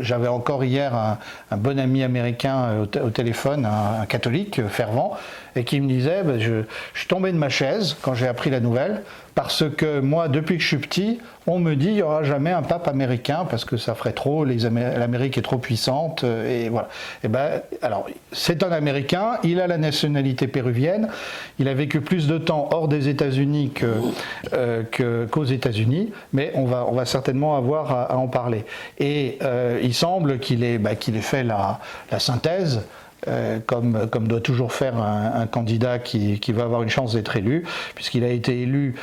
J'avais encore hier un bon ami américain au téléphone, un catholique fervent, et qui me disait je suis tombé de ma chaise quand j'ai appris la nouvelle, parce que moi, depuis que je suis petit, on me dit qu'il n'y aura jamais un pape américain parce que ça ferait trop, l'Amérique est trop puissante, et voilà. Et alors, c'est un Américain, il a la nationalité péruvienne, il a vécu plus de temps hors des États-Unis qu'aux États-Unis, mais on va certainement avoir à en parler. Et il semble qu'il ait fait la synthèse, comme doit toujours faire un candidat qui va avoir une chance d'être élu, puisqu'il a été élu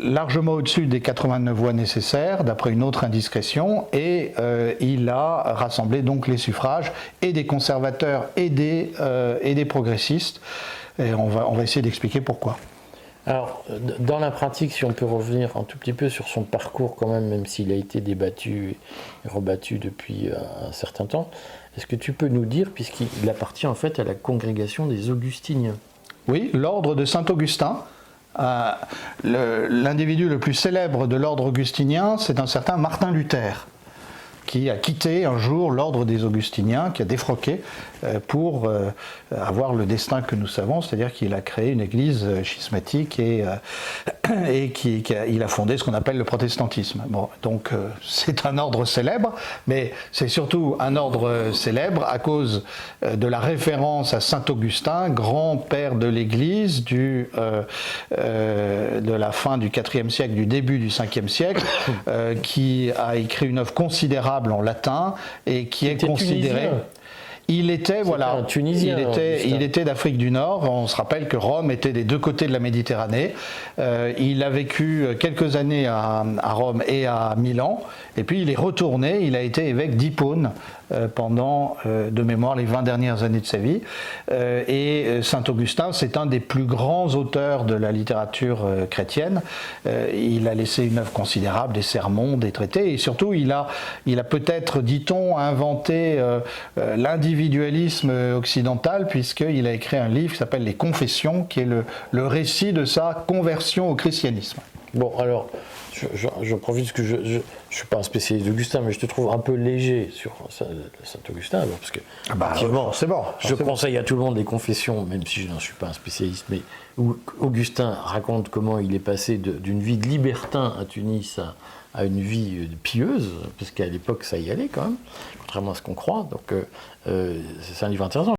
largement au-dessus des 89 voix nécessaires, d'après une autre indiscrétion, et il a rassemblé donc les suffrages et des conservateurs et des progressistes. Et on va essayer d'expliquer pourquoi. Alors, dans la pratique, si on peut revenir un tout petit peu sur son parcours quand même s'il a été débattu et rebattu depuis un certain temps, est-ce que tu peux nous dire, puisqu'il appartient en fait à la congrégation des Augustiniens? Oui, l'ordre de Saint-Augustin. L'individu le plus célèbre de l'ordre augustinien, c'est un certain Martin Luther, qui a quitté un jour l'ordre des Augustiniens, qui a défroqué pour avoir le destin que nous savons, c'est-à-dire qu'il a créé une église schismatique et il a fondé ce qu'on appelle le protestantisme. Bon, donc c'est un ordre célèbre, mais c'est surtout un ordre célèbre à cause de la référence à Saint Augustin, grand-père de l'église de la fin du IVe siècle, du début du Ve siècle, qui a écrit une œuvre considérable en latin et qui est considéré. Il était un Tunisien. Il était d'Afrique du Nord. On se rappelle que Rome était des deux côtés de la Méditerranée. Il a vécu quelques années à Rome et à Milan. Et puis il est retourné. Il a été évêque d'Hippone pendant, de mémoire, les 20 dernières années de sa vie. Et Saint-Augustin, c'est un des plus grands auteurs de la littérature chrétienne. Il a laissé une œuvre considérable, des sermons, des traités. Et surtout, il a peut-être, dit-on, inventé l'individualisme occidental, puisqu'il a écrit un livre qui s'appelle Les Confessions, qui est le récit de sa conversion au christianisme. Bon, alors, je profite que je ne suis pas un spécialiste d'Augustin, mais je te trouve un peu léger sur Saint-Augustin, parce que c'est bon. Je conseille à tout le monde les Confessions, même si je n'en suis pas un spécialiste, mais où Augustin raconte comment il est passé d'une vie de libertin à Tunis à une vie pieuse, parce qu'à l'époque ça y allait quand même, contrairement à ce qu'on croit, donc c'est un livre intéressant.